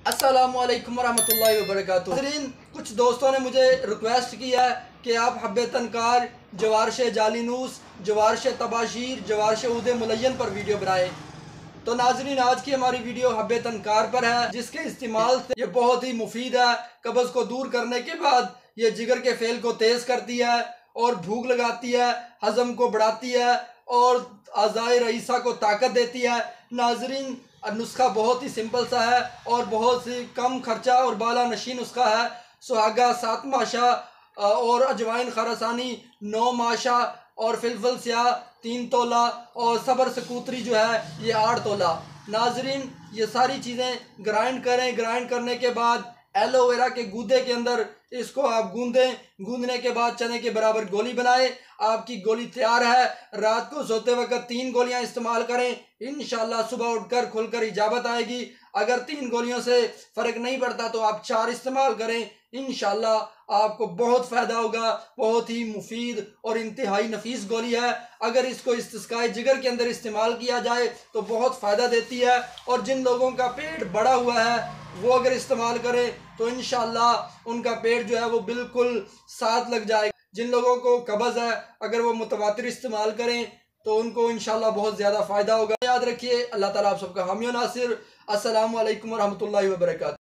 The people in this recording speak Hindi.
अस्सलामुअलैकुम वरहमतुल्लाहि वबरकातुहू। नाज़रीन, कुछ दोस्तों ने मुझे रिक्वेस्ट किया है कि आप हब्बे तनकार, जवारश जालिनूस, जवारश तबाशीर, जवारश उद मुलय्यन पर वीडियो बनाए। तो नाज़रीन, आज की हमारी वीडियो हब्बे तनकार पर है, जिसके इस्तेमाल से ये बहुत ही मुफीद है। कब्ज़ को दूर करने के बाद ये जिगर के फेल को तेज़ करती है और भूख लगाती है, हज़म को बढ़ाती है और अज़ाए रईसा को ताकत देती है। नाज़रीन, नुस्खा बहुत ही सिंपल सा है और बहुत ही कम खर्चा और बाला नशी नुस्खा है। सुहागा 7 माशा और अजवाइन खरसानी 9 माशा और फिलफल स्याह 3 तोला और सबर सकूतरी जो है ये 8 तोला। नाजरीन, ये सारी चीज़ें ग्राइंड करें। ग्राइंड करने के बाद एलोवेरा के गूदे के अंदर इसको आप गूंदें। गूंदने के बाद चने के बराबर गोली बनाएं। आपकी गोली तैयार है। रात को सोते वक्त 3 गोलियां इस्तेमाल करें। इंशाल्लाह सुबह उठकर खुलकर इजाबत आएगी। अगर 3 गोलियों से फ़र्क नहीं पड़ता तो आप 4 इस्तेमाल करें। इंशाल्लाह आपको बहुत फ़ायदा होगा। बहुत ही मुफीद और इंतहाई नफीस गोली है। अगर इसको इस्तिस्काए जिगर के अंदर इस्तेमाल किया जाए तो बहुत फ़ायदा देती है। और जिन लोगों का पेट बढ़ा हुआ है वो अगर इस्तेमाल करें तो इंशाल्लाह उनका पेट जो है वो बिल्कुल साथ लग जाएगा। जिन लोगों को कब्ज़ है अगर वो मुतवातिर इस्तेमाल करें तो उनको इंशाल्लाह बहुत ज़्यादा फ़ायदा होगा। याद रखिए, अल्लाह ताला आप सबका हामी और नासिर। अस्सलामु अलैकुम वरहमतुल्लाहि वबरकातुहू।